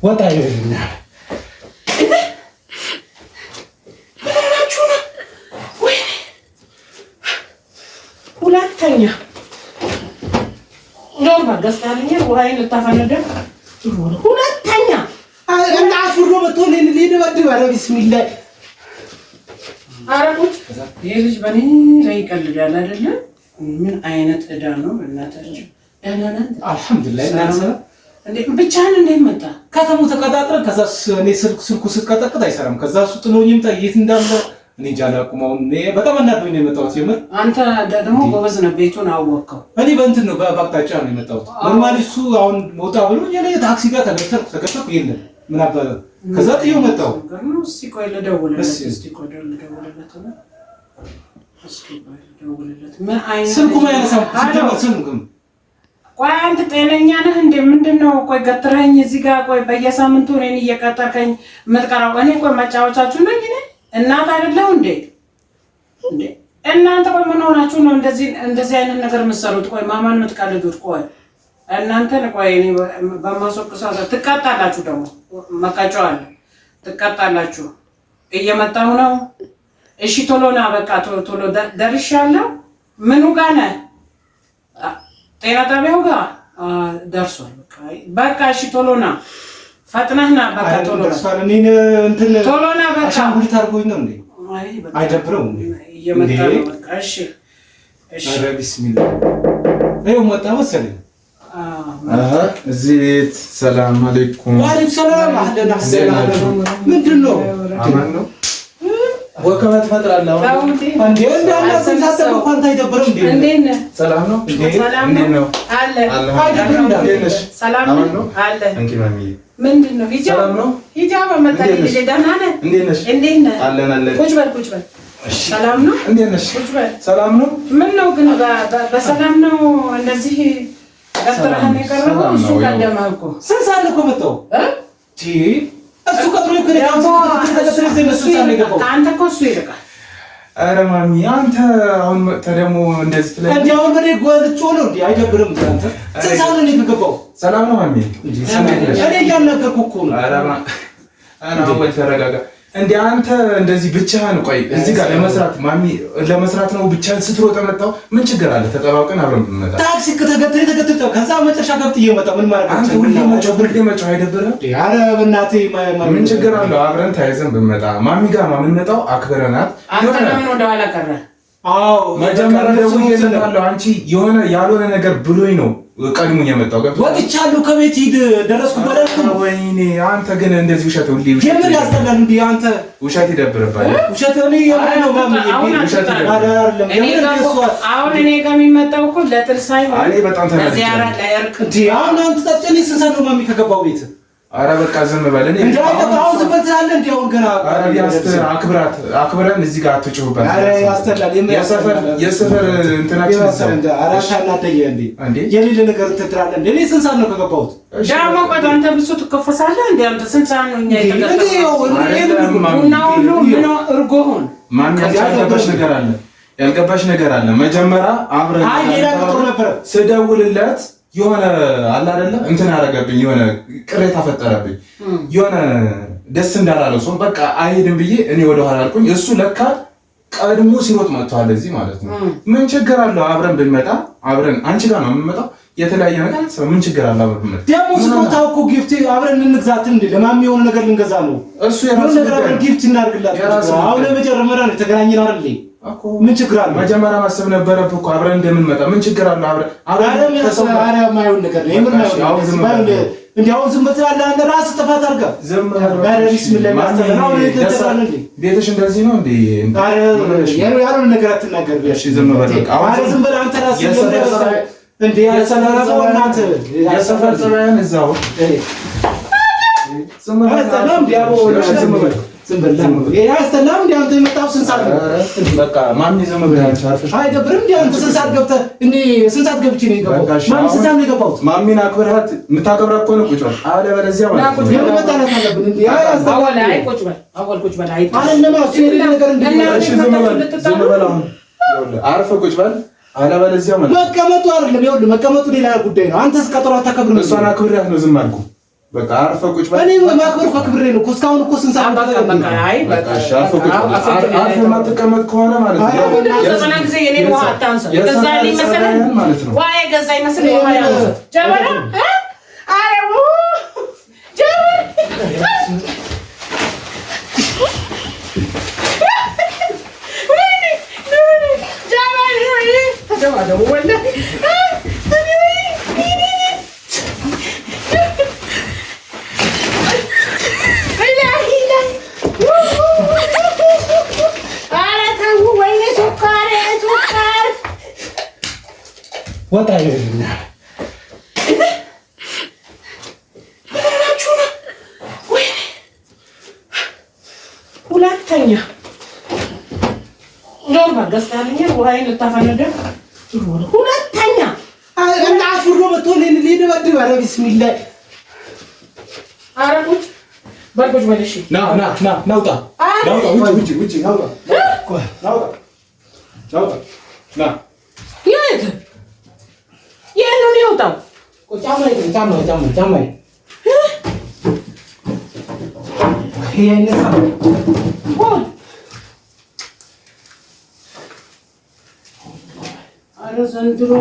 ወጣ ይልኛል ሁለተኛ ዶርባ ገዝታልኝ ወይን ልታፈነደ ሁለተኛ እና አፍሮ በቶኔ ሊደበድብ አረ ቢስሚላህ አረቁት ይሄ ልጅ በኔ ላይ ይቀልዳል አይደለ ምን አይነት እዳ ነው እናታችሁ ደህና ነን አልሐምዱሊላህ እናንተ እንዴ ብቻህን እንዴት መጣ ከተሙ ተቀጣጥረ ከዛ እኔ ስልኩ ስትቀጠቅጥ አይሰራም ከዛ እሱ ጥሎኝም ታየት እንዳለ እኔ ጃላቁማው በጣም እናደኝ ነው የመጣሁት የምር አንተ ደግሞ ጎበዝ ነህ ቤቱን አወቀው እኔ በእንትን ነው በአቅጣጫ ነው የመጣሁት ኖርማሊ እሱ አሁን ሞታ ብሎ እኔ ታክሲ ጋር ተገተርኩ የለም ምን አባለ ከዛ ጥዬው መጣሁ እስቲ ቆይ ልደውልለት እስቲ ቆይ ልደውልለት እስቲ ቆይ ልደውልለት ምን አይነት ስልኩ ማያነሳም ስልኩም ቆይ አንተ ጤነኛ ነህ እንዴ ምንድነው ቆይ ገትረኸኝ እዚህ ጋር ቆይ በየሳምንቱ እኔን እየቀጠርከኝ የምትቀራው እኔ ቆይ መጫወቻችሁ ነኝ እኔ እናት አይደለሁ እንዴ እናንተ ቆይ ምን ሆናችሁ ነው እንደዚህ አይነት ነገር የምትሰሩት ቆይ ማማን የምትቀልዱት ቆይ እናንተ ቆይ እኔ በማስወቅሳት ትቀጣላችሁ ደግሞ መቀጫው አለ ትቀጣላችሁ እየመጣሁ ነው እሺ ቶሎና በቃ ቶሎ ደርሻለሁ ምኑ ጋር ነህ ጤና ጣቢያው ጋር ደርሷል በቃ እሺ ቶሎና ፈጥነህና በቃ ቶሎና በቃ አሻንጉሊት አድርጎኝ ነው እንዴ አይደብረው እንዴ እየመጣ ነው በቃ እሺ ኧረ ቢስሚላህ ይኸው መጣ መሰለኝ እዚህ ቤት ሰላም አለይኩም ወአለይኩም ሰላም አህለን አህለን ምንድነው አማን ነው ወከመት ፈጥራለሁ እንዴ እንዳላ ሰንታተው ኳንታ አይደብረው እንዴ እንዴ ሰላም ነው ሰላም ነው አለ አይደብረው እንዴ ሰላም ነው አለ እንኪ ማሚ ምንድነው ሂጃብ መጣልኝ ልጅ ደህና ነህ እንዴት ነህ አለን ቁጭ በል ሰላም ነው እንዴት ነሽ ቁጭ በል ሰላም ነው ምን ነው ግን በሰላም ነው እንደዚህ ገፍተራህን የቀረበው እሱ ቀደመህ እኮ ስንት ሰዓት እኮ መጣሁ እሱ ቀጥሮ አንተ እኮ እሱ ይልቃል ኧረ ማሚ አንተ አሁን ደግሞ እንደዚህ ትለኝ እንዴ አሁን በኔ ጓልቾ ነው እንዴ አይደብርም አንተ ስንት ሰዓት ነው የገባው ሰላም ነው ማሚ እኔ እያናገርኩ እኮ ነው ኧረ አሁን ተረጋጋ እንዴ አንተ እንደዚህ ብቻህን ቆይ እዚህ ጋር ለመስራት ነው ብቻህን ስትሮጥ መጣው ምን ችግር አለ ተጠባብቀን አብረን እንመጣ ታክሲ ከተገተረ ከዛ መጨረሻ ገብት እየመጣ ምን ማለት አንተ ሁሌ መጫው አይደብርም ኧረ በእናትህ ምን ችግር አለው አብረን ተያይዘን ብንመጣ ማሚ ጋር የምንመጣው አክብረናት አንተ ለምን ወደ ኋላ ቀረ አዎ መጀመሪያ ደግሞ እየሰራለሁ አንቺ የሆነ ያልሆነ ነገር ብሎኝ ነው ቀድሞኝ የመጣው ገብቶ ወጥቻለሁ ከቤት ሂድ ደረስኩ በለኩ ወይኔ አንተ ግን እንደዚህ ውሸት ሁሌ የምን ያስተላል እንዴ አንተ ውሸት ይደብርባል ውሸት ነው የምነው ማሚ ውሸት አይደለም አሁን እኔ ጋር የሚመጣው እኮ ለጥል ሳይሆን እኔ በጣም ለዚያራ ለእርቅ እንዴ አሁን አንተ ጠጥተኝ ስንሰን ነው ማሚ ከገባው ቤት አረ በቃ ዝም በል እኔ እንዴ አሁን ዝም በል አለ እንዴ አሁን ገና አረ አክብረን እዚህ ጋር አትጮህበት አረ ያስተላል የሰፈር እንትናችን እንደ አራሻና ተየ እንዴ የሌለ ነገር ትጥራለህ እንዴ እኔ ስንት ሰዓት ነው ከገባሁት ዳማ ቆይ አንተ ብሶ ትከፈሳለህ እንዴ አንተ ስንት ሰዓት ነው እኛ የተቀበለው እርጎውን ማን ያልገባሽ ነገር አለ መጀመሪያ አብረን አይ ሌላ ቁጥር ነበር ስደውልለት የሆነ አለ አይደለ እንትን አደረገብኝ የሆነ ቅሬታ ፈጠረብኝ የሆነ ደስ እንዳላለው ሰው በቃ አይሄድም ብዬ እኔ ወደ ኋላ አልኩኝ እሱ ለካ ቀድሞ ሲሮጥ መጥቷል እዚህ ማለት ነው ምን ችግር አለው አብረን ብንመጣ አብረን አንቺ ጋር ነው የምንመጣው የተለያየ ነገር ምን ችግር አለው አብረን ብንመጣ ደግሞ ስጦታው እኮ ጊፍት አብረን እንግዛት እንዴ ለማሚ የሆነ ነገር ልንገዛ ነው እሱ የራሱ ነገር አብረን ጊፍት እናርግላት አሁን ለመጀመሪያ ነው የተገናኘን አይደል ምን ችግር አለ መጀመሪያ ማሰብ ነበረብህ እኮ አብረን እንደምንመጣ ምን ችግር አለ አብረን ከሰማራ ማይሆን ነገር ነው የምር ነው እንዲያው ዝም ብትላለህ አንተ ራስህ ጥፋት አድርጋ ዝም ባለ ቢስሚላህ ማስተናው የተጠራን እንዴ ቤትሽ እንደዚህ ነው እንዴ አረ ያለው ነገር አትናገር እሺ ዝም በል አረ ዝም በል አንተ ራስህ እንዴ ያሰናራው እናንተ የሰፈር ፀባይን እዛው ዝም በል ዝም በል ያስተላም እንዴ አንተ የመጣው ስንት ሰዓት ነው በቃ ማን ይዘም ብለህ አርፈሽ አይደብርም እንዴ አንተ ስንት ሰዓት ገብተህ እንዴ ስንት ሰዓት ገብቼ ነው የገባው ማን ስንት ሰዓት ነው የገባው ማሚን አክብራት የምታከብራት እኮ ነው ቁጭ በል አለ በለዚያ ማለት ነው የመጣላት አለብን እንዴ አወል አይ ቁጭ በል አይ አለማ እሱ የሌለ ነገር እንዴ ዝም በል አሁን አርፈህ ቁጭ በል አለ በለዚያ ማለት መቀመጡ አይደለም ይኸውልህ መቀመጡ ሌላ ጉዳይ ነው አንተስ ቀጠሮ አታከብርም እሷን አክብራት ነው ዝም አልኩ በቃ አርፈህ ቁጭ በል። እኔ ማክበር እኮ ክብሬ ነው እኮ እስካሁን እኮ ስንት ሰዓት በቃ አይ በቃ አርፈህ ቁጭ በል። አርፈህ ማትቀመጥ ከሆነ ማለት ነው ዘመና ጊዜ የኔ ውሃ አታንሳ የገዛ ይመስላል ማለት ነው። ውሃ የገዛ ይመስላል ውሃ ያንሳ ጀበና አረቡ ጀበና ተደባደቡ ወላሂ ወጣ ይልና ሁለተኛ ኖርማል ገዝታለኝ ወይን ልታፈነደ ሁለተኛ እና አፍሮ መጥቶ ሊደበድብ ኧረ ቢስሚላህ አረቁጭ በልቁጭ በልሽ ናውጣ ውጪ ናውጣ የት ነው የወጣው? ጫማ ኧረ ዘንድሮ